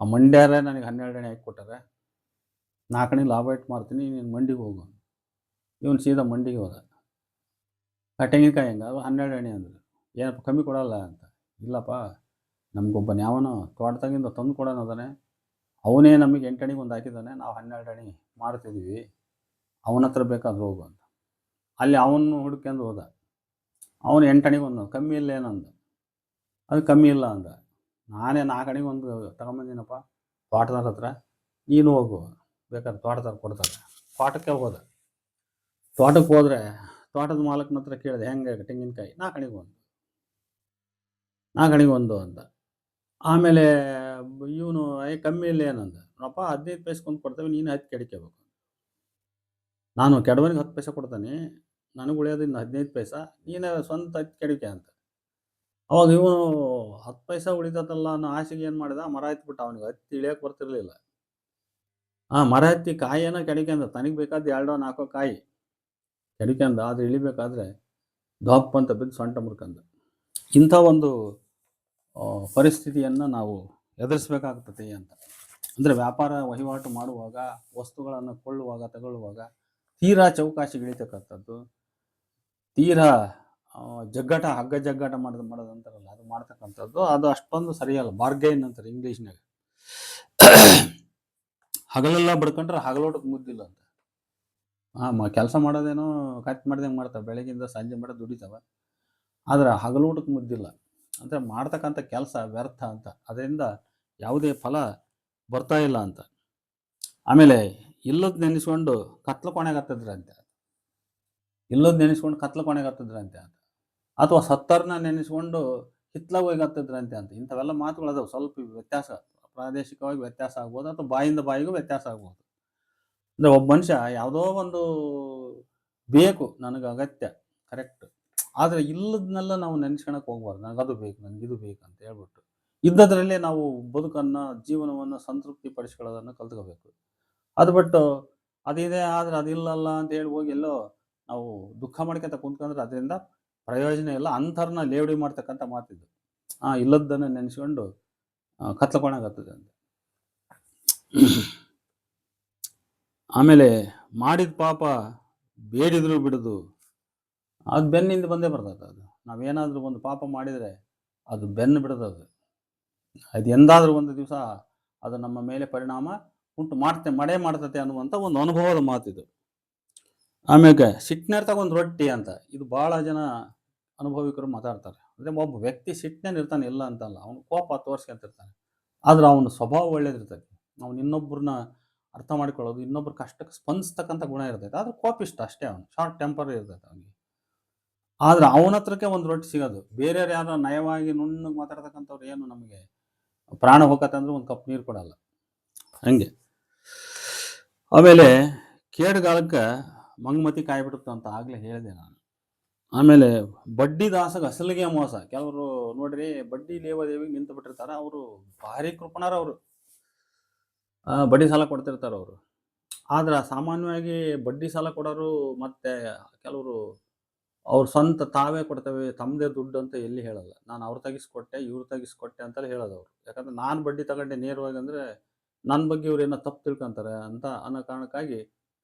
ಆ ಮಂಡ್ಯಾರೇ ನನಗೆ 12 ಅಣೆ ಹಾಕಿ ಕೊಟ್ಟಾರೆ, 4 ಅಣೆ ಲಾಭ ಇಟ್ಟು ಮಾರ್ತೀನಿ, ನೀನು ಮಂಡಿಗೆ ಹೋಗು. ಇವನು ಸೀದಾ ಮಂಡಿಗೆ ಹೋದ. ಆ ತೆಂಗಿನಕಾಯಿ ಹೆಂಗೆ, ಅದು 12 ಅಣೆ ಅಂದರು. ಏನಪ್ಪ ಕಮ್ಮಿ ಕೊಡಲ್ಲ ಅಂತ. ಇಲ್ಲಪ್ಪ, ನಮಗೊಬ್ಬ ಯಾವನೋ ತೋಟದಾಗಿಂದ ತಂದು ಕೊಡೋನು ಅದಾನೆ, ಅವನೇ ನಮಗೆ 8 ಅಣಿಗೆ ಒಂದು ಹಾಕಿದ್ದಾನೆ, ನಾವು 12 ಅಣೆ ಮಾರ್ತಿದ್ದೀವಿ, ಅವನ ಹತ್ರ ಬೇಕಾದ್ರೆ ಹೋಗು ಅಂತ. ಅಲ್ಲಿ ಅವನು ಹುಡ್ಕೊಂಡು ಹೋದ. ಅವನು 8 ಅಣಿಗೆ ಒಂದು ಕಮ್ಮಿ ಇಲ್ಲ ಏನಂದ. ಅದು ಕಮ್ಮಿ ಇಲ್ಲ ಅಂದ. ನಾನೇ 4 ಅಣಿಗೆ ಒಂದು ತಗೊಂಬಂದಿನಪ್ಪ ತೋಟದಾರ ಹತ್ರ, ನೀನು ಹೋಗು, ಬೇಕಾದ್ರೆ ತೋಟದಾರ ಕೊಡ್ತಾರೆ. ತೋಟಕ್ಕೆ ಹೋದ. ತೋಟಕ್ಕೆ ಹೋದರೆ ತೋಟದ ಮಾಲಕನ ಹತ್ರ ಕೇಳಿದೆ, ಹೆಂಗೆ ತೆಂಗಿನಕಾಯಿ? 4 ಅಣಿಗೆ ಒಂದು, 4 ಅಣಿಗೆ ಒಂದು ಅಂತ. ಆಮೇಲೆ ಇವನು ಕಮ್ಮಿ ಇಲ್ಲ ಏನಂದ. ನೋಡಪ್ಪ 15 ಪೈಸೆಗೊಂದು ಕೊಡ್ತೇವೆ, ನೀನು 10 ಕೆಡಿಕೋಬೇಕು. ನಾನು ಕೆಡವನಿಗೆ 10 ಪೈಸೆ ಕೊಡ್ತಾನೆ, ನನಗೆ ಉಳಿಯೋದು ಇನ್ನು 15 ಪೈಸೆ, ನೀನು ಸ್ವಂತ 10 ಕೆಡಿಕೆ ಅಂತ. ಅವಾಗ ಇವನು 10 ಪೈಸೆ ಉಳಿತದಲ್ಲ ಅನ್ನೋ ಆಸೆಗೆ ಏನು ಮಾಡಿದ, ಮರ ಹತ್ತಿಬಿಟ್ಟ. ಅವನಿಗೆ ಹತ್ತಿ ಇಳಿಯೋಕೆ ಬರ್ತಿರ್ಲಿಲ್ಲ. ಮರ ಹತ್ತಿ ಕಾಯಿನ ಕೆಡಿಕೆಂದ, ತನಗೆ ಬೇಕಾದ 2 4 ಕಾಯಿ ಕೆಡಿಕೆಂದ. ಆದರೆ ಇಳಿಬೇಕಾದ್ರೆ ದೊಪ್ಪ ಅಂತ ಬಿದ್ದು ಸೊಂಟ ಮುರ್ಕಂದ. ಇಂಥ ಒಂದು ಪರಿಸ್ಥಿತಿಯನ್ನು ನಾವು ಎದುರಿಸಬೇಕಾಗ್ತದೆ ಅಂತ. ಅಂದರೆ ವ್ಯಾಪಾರ ವಹಿವಾಟು ಮಾಡುವಾಗ, ವಸ್ತುಗಳನ್ನು ಕೊಳ್ಳುವಾಗ ತಗೊಳ್ಳುವಾಗ ತೀರಾ ಚೌಕಾಶಿಗಿಳಿತಕ್ಕಂಥದ್ದು, ತೀರಾ ಜಗ್ಗಾಟ, ಹಗ್ಗ ಜಗ್ಗಾಟ ಮಾಡೋದಂತಾರಲ್ಲ, ಅದು ಮಾಡ್ತಕ್ಕಂಥದ್ದು, ಅದು ಅಷ್ಟೊಂದು ಸರಿಯಲ್ಲ. ಬಾರ್ಗೈನ್ ಅಂತಾರೆ ಇಂಗ್ಲೀಷ್ನಾಗ. ಹಗಲೆಲ್ಲ ಬಡ್ಕೊಂಡ್ರೆ ಹಗಲೋಟಕ್ಕೆ ಮುದ್ದಿಲ್ಲ ಅಂತ. ಕೆಲಸ ಮಾಡೋದೇನೋ ಕಟ್ ಮಾಡ್ದಂಗೆ ಮಾಡ್ತಾವೆ, ಬೆಳಗಿಂದ ಸಂಜೆ ಮಟ್ಟ ದುಡಿತಾವೆ, ಆದರೆ ಹಗಲೋಟಕ್ಕೆ ಮುದ್ದಿಲ್ಲ. ಅಂದರೆ ಮಾಡ್ತಕ್ಕಂಥ ಕೆಲಸ ವ್ಯರ್ಥ ಅಂತ, ಅದರಿಂದ ಯಾವುದೇ ಫಲ ಬರ್ತಾ ಇಲ್ಲ ಅಂತ. ಆಮೇಲೆ ಇಲ್ಲದ ನೆನೆಸ್ಕೊಂಡು ಕತ್ಲು ಕೊನೆಗೆ ಹತ್ತಿದ್ರಂತೆ, ಇಲ್ಲದ ನೆನೆಸ್ಕೊಂಡು ಕತ್ಲು ಕೊನೆಗೆ ಹತ್ತಿದ್ರಂತೆ ಅಂತ, ಅಥವಾ ಸತ್ತರ್ನ ನೆನೆಸ್ಕೊಂಡು ಹಿತ್ಲಾಗ ಹೋಗಿ ಹತ್ತಿದ್ರಂತೆ ಅಂತ. ಇಂಥವೆಲ್ಲ ಮಾತುಗಳದಾವೆ. ಸ್ವಲ್ಪ ವ್ಯತ್ಯಾಸ, ಪ್ರಾದೇಶಿಕವಾಗಿ ವ್ಯತ್ಯಾಸ ಆಗ್ಬೋದು, ಅಥವಾ ಬಾಯಿಂದ ಬಾಯಿಗೂ ವ್ಯತ್ಯಾಸ ಆಗ್ಬೋದು. ಅಂದರೆ ಒಬ್ಬ ಮನುಷ್ಯ ಯಾವುದೋ ಒಂದು ಬೇಕು, ನನಗೆ ಅಗತ್ಯ, ಕರೆಕ್ಟ್, ಆದರೆ ಇಲ್ಲದನ್ನೆಲ್ಲ ನಾವು ನೆನೆಸ್ಕೊಳಕ್ಕೆ ಹೋಗ್ಬಾರ್ದು. ನನಗದು ಬೇಕು, ನನಗಿದು ಬೇಕು ಅಂತ ಹೇಳ್ಬಿಟ್ಟು ಇದ್ದದರಲ್ಲೇ ನಾವು ಬದುಕನ್ನು, ಜೀವನವನ್ನು ಸಂತೃಪ್ತಿ ಪಡಿಸ್ಕೊಳ್ಳೋದನ್ನು ಕಲ್ತ್ಕೋಬೇಕು. ಅದು ಬಿಟ್ಟು ಅದಿದೆ ಆದರೆ ಅದಿಲ್ಲಲ್ಲ ಅಂತ ಹೇಳಿ ಹೋಗಿ ಎಲ್ಲೋ ನಾವು ದುಃಖ ಮಾಡ್ಕೊಂತ ಕುಂತ್ಕೊಂಡ್ರೆ ಅದರಿಂದ ಪ್ರಯೋಜನ ಇಲ್ಲ. ಅಂಥವ್ರನ್ನ ಲೇವಡಿ ಮಾಡ್ತಕ್ಕಂಥ ಮಾತಿದ್ದು. ಇಲ್ಲದ್ದನ್ನು ನೆನೆಸ್ಕೊಂಡು ಕತ್ಲಕೊಳಗಾಗ್ತದೆ ಅಂತ. ಆಮೇಲೆ ಮಾಡಿದ ಪಾಪ ಬೇಡಿದ್ರು ಬಿಡೋದು, ಅದು ಬೆನ್ನಿಂದ ಬಂದೇ ಬರ್ತದೆ. ಅದು ನಾವೇನಾದರೂ ಒಂದು ಪಾಪ ಮಾಡಿದರೆ ಅದು ಬೆನ್ನು ಬಿಡೋದು. ಅದು ಎಂದಾದರೂ ಒಂದು ದಿವಸ ಅದು ನಮ್ಮ ಮೇಲೆ ಪರಿಣಾಮ ಉಂಟು ಮಾಡ್ತತೆ ಅನ್ನುವಂಥ ಒಂದು ಅನುಭವದ ಮಾತಿದು. ಆಮ್ಯಾಗ ಸಿಟ್ಟಿನರ್ತಾಗ ಒಂದು ರೊಟ್ಟಿ ಅಂತ, ಇದು ಭಾಳ ಜನ ಅನುಭವಿಕರು ಮಾತಾಡ್ತಾರೆ. ಅಂದರೆ ಒಬ್ಬ ವ್ಯಕ್ತಿ ಸಿಟ್ಟಿನಲ್ಲಿ ಇರ್ತಾನೆ, ಇಲ್ಲ ಅಂತಲ್ಲ, ಅವನು ಕೋಪ ತೋರಿಸ್ಕೊಂತಿರ್ತಾನೆ, ಆದರೆ ಅವನ ಸ್ವಭಾವ ಒಳ್ಳೇದಿರ್ತೈತಿ. ಅವನು ಇನ್ನೊಬ್ಬರನ್ನ ಅರ್ಥ ಮಾಡ್ಕೊಳ್ಳೋದು, ಇನ್ನೊಬ್ಬರ ಕಷ್ಟಕ್ಕೆ ಸ್ಪಂದಿಸ್ತಕ್ಕಂಥ ಗುಣ ಇರ್ತೈತೆ. ಆದರೆ ಕೋಪಿಷ್ಟ ಅಷ್ಟೇ, ಅವನು ಶಾರ್ಟ್ ಟೆಂಪರ್ ಇರ್ತೈತೆ ಅವನಿಗೆ. ಆದರೆ ಅವನ ಹತ್ರಕ್ಕೆ ಒಂದು ರೊಟ್ಟಿ ಸಿಗೋದು. ಬೇರೆಯವ್ರು ಯಾರೋ ನಯವಾಗಿ ನುಣ್ಣಗೆ ಮಾತಾಡ್ತಕ್ಕಂಥವ್ರು ಏನು ನಮಗೆ ಪ್ರಾಣ ಹೋಗತ್ತಂದ್ರೆ ಒಂದು ಕಪ್ ನೀರು ಕೊಡಲ್ಲ, ಹಂಗೆ. ಆಮೇಲೆ ಕೇಡುಗಾಲಕ್ಕೆ ಮಂಗಮತಿ ಕಾಯ್ಬಿಡುತ್ತೆ ಅಂತ ಆಗಲೇ ಹೇಳಿದೆ ನಾನು. ಆಮೇಲೆ ಬಡ್ಡಿ ದಾಸಗೆ ಅಸಲಿಗೆ ಮೋಸ. ಕೆಲವರು ನೋಡ್ರಿ, ಬಡ್ಡಿ ಲೇವಾದೇವಿಗೆ ನಿಂತು ಬಿಟ್ಟಿರ್ತಾರೆ, ಅವರು ಭಾರಿ ಕೃಪಣರ, ಅವರು ಬಡ್ಡಿ ಸಾಲ ಕೊಡ್ತಿರ್ತಾರೆ ಅವರು. ಆದ್ರೆ ಸಾಮಾನ್ಯವಾಗಿ ಬಡ್ಡಿ ಸಾಲ ಕೊಡೋರು ಮತ್ತು ಕೆಲವರು ಅವ್ರು ಸ್ವಂತ ತಾವೇ ಕೊಡ್ತೇವೆ, ತಮ್ಮದೇ ದುಡ್ಡು ಅಂತ ಎಲ್ಲಿ ಹೇಳಲ್ಲ. ನಾನು ಅವ್ರು ತೆಗಿಸ್ಕೊಟ್ಟೆ, ಇವ್ರು ತೆಗಿಸ್ಕೊಟ್ಟೆ ಅಂತಲೇ ಹೇಳೋದು ಅವರು. ಯಾಕಂದ್ರೆ ನಾನು ಬಡ್ಡಿ ತಗೊಂಡೆ ನೇರವಾಗಿ ಅಂದರೆ ನನ್ನ ಬಗ್ಗೆ ಇವ್ರು ಏನೋ ತಪ್ಪು ತಿಳ್ಕೊತಾರೆ ಅಂತ ಅನ್ನೋ ಕಾರಣಕ್ಕಾಗಿ,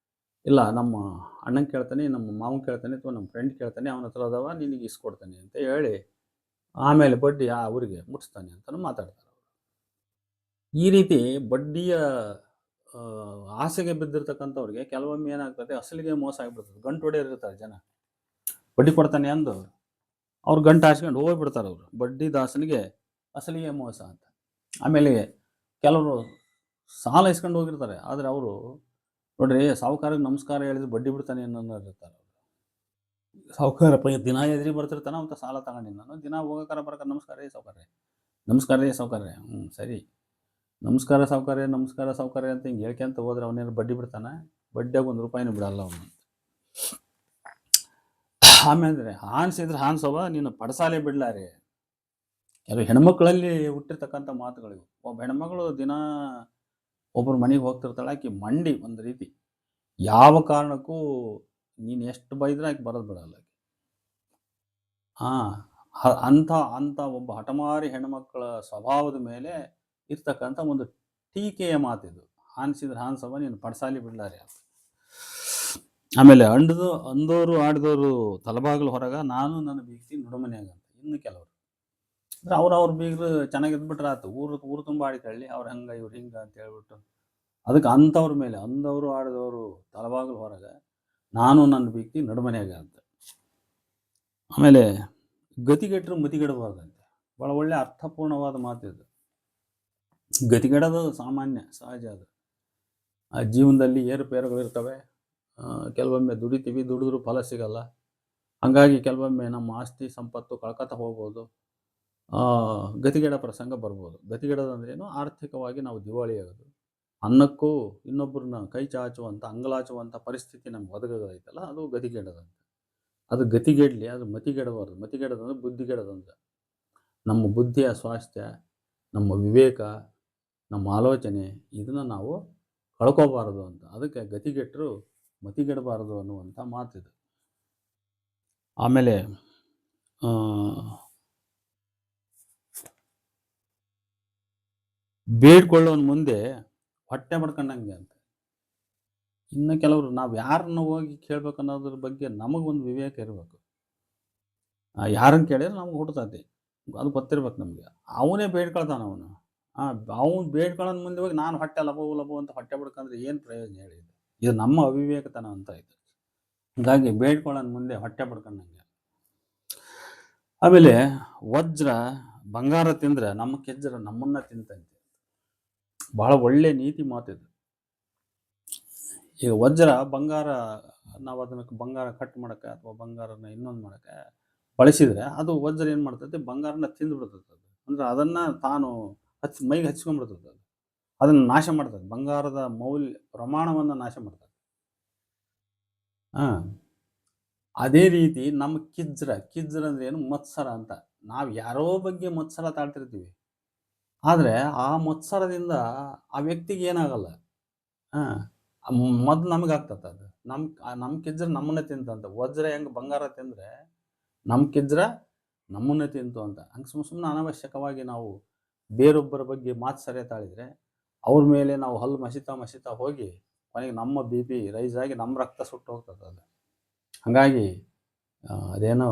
ಇಲ್ಲ ನಮ್ಮ ಅಣ್ಣಂಗೆ ಕೇಳ್ತಾನೆ, ನಮ್ಮ ಮಾವನ್ ಕೇಳ್ತಾನೆ, ಅಥವಾ ನಮ್ಮ ಫ್ರೆಂಡ್ ಕೇಳ್ತಾನೆ, ಅವನ ಹತ್ರ ಅದಾವ, ನಿನಗೆ ಇಸ್ಕೊಡ್ತಾನೆ ಅಂತ ಹೇಳಿ ಆಮೇಲೆ ಬಡ್ಡಿ ಅವರಿಗೆ ಮುಟ್ಟಿಸ್ತಾನೆ ಅಂತಲೂ ಮಾತಾಡ್ತಾರೆ. ಈ ರೀತಿ ಬಡ್ಡಿಯ ಆಸೆಗೆ ಬಿದ್ದಿರ್ತಕ್ಕಂಥವ್ರಿಗೆ ಕೆಲವೊಮ್ಮೆ ಏನಾಗ್ತದೆ, ಅಸಲಿಗೆ ಮೋಸ ಆಗಿಬಿಡ್ತದೆ. ಗಂಟು ಹೊಡೆಯೋರಿರ್ತಾರೆ ಜನ, ಬಡ್ಡಿ ಕೊಡ್ತಾನೆ ಅಂದು ಅವ್ರು ಗಂಟು ಹಾಸ್ಕೊಂಡು ಹೋಗ್ಬಿಡ್ತಾರೆ. ಅವರು ಬಡ್ಡಿ ದಾಸನಿಗೆ ಅಸಲಿಗೆ ಮೋಸ ಅಂತ. ಆಮೇಲೆ ಕೆಲವರು ಸಾಲ ಇಸ್ಕೊಂಡು ಹೋಗಿರ್ತಾರೆ, ಆದರೆ ಅವರು ನೋಡ್ರಿ, ಸಾಹುಕಾರಕ್ಕೆ ನಮಸ್ಕಾರ ಹೇಳಿದ್ರೆ ಬಡ್ಡಿ ಬಿಡ್ತಾನೆ ಅನ್ನೋರು ಇರ್ತಾರೆ. ಸಾಹುಕಾರ ದಿನ ಎದುರಿ ಬರ್ತಿರ್ತಾನೆ, ಅಂತ ಸಾಲ ತಗೊಂಡಿನಿ ನಾನು, ದಿನ ಹೋಗೋಕಾರ ಬರೋಕಾರ ನಮಸ್ಕಾರ ರೀ ಸಾಹುಕಾರ್ರೆ, ನಮಸ್ಕಾರ ರೀ ಸಾಹುಕಾರ್ರೆ, ಸರಿ, ನಮಸ್ಕಾರ ಸಾಹುಕಾರ್ರೆ, ನಮಸ್ಕಾರ ಸಾಹುಕಾರ್ರೆ ಅಂತ ಹಿಂಗೆ ಹೇಳ್ಕೊಂತ ಹೋದ್ರೆ ಅವನೇನು ಬಡ್ಡಿ ಬಿಡ್ತಾನೆ? ಬಡ್ಡಿಯಾಗ ₹1 ಬಿಡಲ್ಲ ಅವನು. ಆಮೇಲೆ ಹಾನ್ಸಿದ್ರೆ ಹಾನ್ಸವ, ನೀನು ಪಡಸಾಲೆ ಬಿಡ್ಲಾರೆ. ಕೆಲವು ಹೆಣ್ಮಕ್ಳಲ್ಲಿ ಹುಟ್ಟಿರ್ತಕ್ಕಂಥ ಮಾತುಗಳಿವು. ಒಬ್ಬ ಹೆಣ್ಮಗಳು ದಿನ ಒಬ್ಬರು ಮನೆಗೆ ಹೋಗ್ತಿರ್ತಾಳೆ, ಆಕೆ ಮಂಡಿ ಒಂದು ರೀತಿ ಯಾವ ಕಾರಣಕ್ಕೂ ನೀನು ಎಷ್ಟು ಬೈದ್ರೆ ಆಕೆ ಬರೋದು ಬಿಡಲ್ಲ ಆಕೆ. ಅಂಥ ಅಂಥ ಒಬ್ಬ ಹಠಮಾರಿ ಹೆಣ್ಮಕ್ಕಳ ಸ್ವಭಾವದ ಮೇಲೆ ಇರ್ತಕ್ಕಂಥ ಒಂದು ಟೀಕೆಯ ಮಾತಿದು. ಹಾನ್ಸಿದ್ರೆ ಹಾನ್ಸವ ನೀನು ಪಡ್ಸಾಲಿ ಬಿಡ್ಲಾರೆ ಅಂತ. ಆಮೇಲೆ ಅಂದೋರು ಆಡಿದವರು ತಲಬಾಗಿಲು ಹೊರಗ, ನಾನು ನನ್ನ ಬೀಗ್ತಿ ನುಡುಮನ್ಯಾಗ ಅಂತ. ಇನ್ನು ಕೆಲವರು ಅಂದ್ರೆ ಅವ್ರ ಬೀಗರು ಚೆನ್ನಾಗಿದ್ಬಿಟ್ರೆ ಆತು, ಊರು ತುಂಬ ಆಡಿಕೊಳ್ಳಿ, ಅವ್ರು ಹಂಗೆ ಇವ್ರು ಹಿಂಗೆ ಅಂತ ಹೇಳ್ಬಿಟ್ಟು ಅದಕ್ಕೆ ಅಂಥವ್ರ ಮೇಲೆ ಅಂದವರು ಆಡಿದವರು ತಲಬಾಗಿಲು ಹೊರಗ, ನಾನು ನನ್ನ ಬೀಗ್ತಿ ನಡುಮನ್ಯಾಗ ಅಂತ. ಆಮೇಲೆ ಗತಿಗೆಟ್ಟರು ಮತಿಗೆಡಬಾರ್ದಂತೆ. ಭಾಳ ಒಳ್ಳೆ ಅರ್ಥಪೂರ್ಣವಾದ ಮಾತಿದು. ಗತಿಗೆಡೋದು ಸಾಮಾನ್ಯ, ಸಹಜ. ಅದು ಆ ಜೀವನದಲ್ಲಿ ಏರುಪೇರುಗಳಿರ್ತವೆ. ಕೆಲವೊಮ್ಮೆ ದುಡಿತೀವಿ, ದುಡಿದ್ರೂ ಫಲ ಸಿಗಲ್ಲ. ಹಾಗಾಗಿ ಕೆಲವೊಮ್ಮೆ ನಮ್ಮ ಆಸ್ತಿ ಸಂಪತ್ತು ಕಳ್ಕೊತ ಹೋಗ್ಬೋದು. ಗತಿಗೆಡ ಪ್ರಸಂಗ ಬರ್ಬೋದು. ಗತಿಗೆಡೋದಂದ್ರೇನು? ಆರ್ಥಿಕವಾಗಿ ನಾವು ದಿವಾಳಿ ಆಗೋದು, ಅನ್ನಕ್ಕೂ ಇನ್ನೊಬ್ಬರನ್ನ ಕೈ ಚಾಚುವಂಥ ಅಂಗಲಾಚುವಂಥ ಪರಿಸ್ಥಿತಿ ನಮ್ಗೆ ಒದಗೋದೈತಲ್ಲ, ಅದು ಗತಿಗೆಡೋದಂತ. ಅದು ಗತಿಗೆಡಲಿ, ಅದು ಮತಿಗೆಡಬಾರ್ದು. ಮತಿಗೆಡೋದಂದ್ರೆ ಬುದ್ಧಿಗೆಡೋದಂತ. ನಮ್ಮ ಬುದ್ಧಿಯ ಸ್ವಾಸ್ಥ್ಯ, ನಮ್ಮ ವಿವೇಕ, ನಮ್ಮ ಆಲೋಚನೆ ಇದನ್ನು ನಾವು ಕಳ್ಕೋಬಾರದು ಅಂತ. ಅದಕ್ಕೆ ಗತಿಗೆಟ್ಟರು ಮತಿಗೆಡಬಾರದು ಅನ್ನುವಂಥ ಮಾತಿದು. ಆಮೇಲೆ ಬೇಡ್ಕೊಳ್ಳೋನ್ ಮುಂದೆ ಹೊಟ್ಟೆ ಬಡ್ಕೊಂಡಂಗೆ ಅಂತ. ಇನ್ನು ಕೆಲವರು ನಾವು ಯಾರನ್ನ ಹೋಗಿ ಕೇಳ್ಬೇಕು ಅನ್ನೋದ್ರ ಬಗ್ಗೆ ನಮಗೊಂದು ವಿವೇಕ ಇರಬೇಕು. ಯಾರನ್ನು ಕೇಳಿದ್ರೆ ನಮ್ಗೆ ಹುಟ್ಟುತ್ತೈತಿ, ಅದು ಗೊತ್ತಿರ್ಬೇಕು ನಮಗೆ. ಅವನೇ ಬೇಡ್ಕೊಳ್ತಾನ ಅವನು. ಅವ್ನು ಬೇಡ್ಕೊಳ್ಳೋನ್ ಮುಂದೆ ಹೋಗಿ ನಾನು ಹೊಟ್ಟೆ ಲಬೋ ಅಂತ ಹೊಟ್ಟೆ ಬಡ್ಕೊಂಡ್ರೆ ಏನು ಪ್ರಯೋಜನ ಹೇಳಿ? ಇದು ನಮ್ಮ ಅವಿವೇಕತನ ಅಂತ ಇದೆ. ಹೀಗಾಗಿ ಬೇಡ್ಕೊಳ್ಳೋನ್ ಮುಂದೆ ಹೊಟ್ಟೆ ಬಡ್ಕೊಂಡಂಗೆ. ಆಮೇಲೆ ವಜ್ರ ಬಂಗಾರ ತಿಂದ್ರೆ ನಮ್ಮ ಕೆಜ್ಜರ ನಮ್ಮನ್ನ ತಿಂತಂತೆ. ಬಹಳ ಒಳ್ಳೆ ನೀತಿ ಮಾತಿದು. ಈಗ ವಜ್ರ ಬಂಗಾರ, ನಾವು ಅದನ್ನು ಬಂಗಾರ ಕಟ್ ಮಾಡೋಕ್ಕೆ ಅಥವಾ ಬಂಗಾರನ ಇನ್ನೊಂದು ಮಾಡೋಕ್ಕೆ ಬಳಸಿದರೆ ಅದು ವಜ್ರ ಏನು ಮಾಡ್ತೈತೆ? ಬಂಗಾರನ ತಿಂದು ಬಿಡ್ತದೆ. ಅದು ಅಂದ್ರೆ ಅದನ್ನು ತಾನು ಮೈಗೆ ಹಚ್ಕೊಂಡ್ಬಿಡ್ತದೆ. ಅದು ಅದನ್ನು ನಾಶ ಮಾಡ್ತದೆ. ಬಂಗಾರದ ಮೌಲ್ಯ ಪ್ರಮಾಣವನ್ನು ನಾಶ ಮಾಡ್ತದೆ. ಅದೇ ರೀತಿ ನಮ್ಮ ಕಿಜ್ರ ಅಂದ್ರೆ ಏನು? ಮತ್ಸರ ಅಂತ. ನಾವು ಯಾರೋ ಬಗ್ಗೆ ಮತ್ಸರ ತಾಳ್ತಿರ್ತೀವಿ, ಆದರೆ ಆ ಮತ್ಸರದಿಂದ ಆ ವ್ಯಕ್ತಿಗೆ ಏನಾಗಲ್ಲ. ಮೊದಲು ನಮಗಾಗ್ತದೆ. ಅದು ನಮ್ಮ ಕಿಜ್ರ ನಮ್ಮನ್ನೇ ತಿಂತಂತ. ವಜ್ರ ಹೆಂಗೆ ಬಂಗಾರ ತಿಂದರೆ ನಮ್ಮ ಕಿಜ್ರ ನಮ್ಮನ್ನೇ ತಿಂತು ಅಂತ. ಹಂಗೆ ಸುಮ್ಮನೆ ಅನಾವಶ್ಯಕವಾಗಿ ನಾವು ಬೇರೊಬ್ಬರ ಬಗ್ಗೆ ಮಾತ್ಸರ್ಯ ತಾಳಿದರೆ ಅವ್ರ ಮೇಲೆ ನಾವು ಹಲ್ಲು ಮಸಿತಾ ಹೋಗಿ ಕೊನೆಗೆ ನಮ್ಮ BP ರೈಸ್ ಆಗಿ ನಮ್ಮ ರಕ್ತ ಸುಟ್ಟು ಹೋಗ್ತದೆ. ಅದು ಹಾಗಾಗಿ ಅದೇನೋ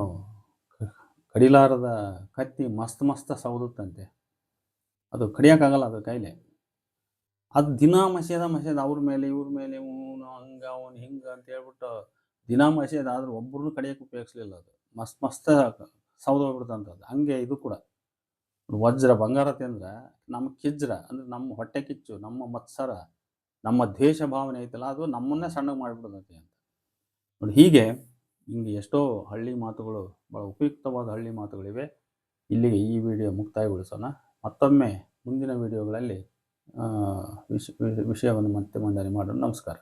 ಕಡಿಲಾರದ ಕತ್ತಿ ಮಸ್ತ್ ಸೌದುತ್ತಂತೆ. ಅದು ಕಡಿಯೋಕ್ಕಾಗಲ್ಲ ಅದು ಕೈಲಿ. ಅದು ದಿನ ಮಸೇದ ಅವ್ರ ಮೇಲೆ ಇವ್ರ ಮೇಲೆ ಇವನು ಹಂಗೆ ಅವನು ಹಿಂಗೆ ಅಂತ ಹೇಳ್ಬಿಟ್ಟು ದಿನ ಮಸೇದ, ಆದ್ರೆ ಒಬ್ಬರನ್ನು ಕಡಿಯೋಕೆ ಉಪಯೋಗಿಸ್ಲಿಲ್ಲ. ಅದು ಮಸ್ತ್ ಸೌದೋಗ್ಬಿಡ್ತಂಥದ್ದು. ಹಂಗೆ ಇದು ಕೂಡ ವಜ್ರ ಬಂಗಾರ ತಿಂದ್ರೆ ನಮ್ಮ ಕಿಜ್ರ ಅಂದ್ರೆ ನಮ್ಮ ಹೊಟ್ಟೆ ಕಿಚ್ಚು, ನಮ್ಮ ಮತ್ಸರ, ನಮ್ಮ ದ್ವೇಷ ಭಾವನೆ ಐತಲ್ಲ, ಅದು ನಮ್ಮನ್ನೇ ಸಣ್ಣಗೆ ಮಾಡಿಬಿಡ್ತೈತಿ ಅಂತ ನೋಡಿ. ಹಿಂಗೆ ಎಷ್ಟೋ ಹಳ್ಳಿ ಮಾತುಗಳು, ಭಾಳ ಉಪಯುಕ್ತವಾದ ಹಳ್ಳಿ ಮಾತುಗಳಿವೆ. ಇಲ್ಲಿಗೆ ಈ ವಿಡಿಯೋ ಮುಕ್ತಾಯಗೊಳಿಸೋಣ. ಮತ್ತೊಮ್ಮೆ ಮುಂದಿನ ವಿಡಿಯೋಗಳಲ್ಲಿ ವಿಷಯವನ್ನು ಮತ್ತೆ ಮಂಡನೆ ಮಾಡೋಣ. ನಮಸ್ಕಾರ.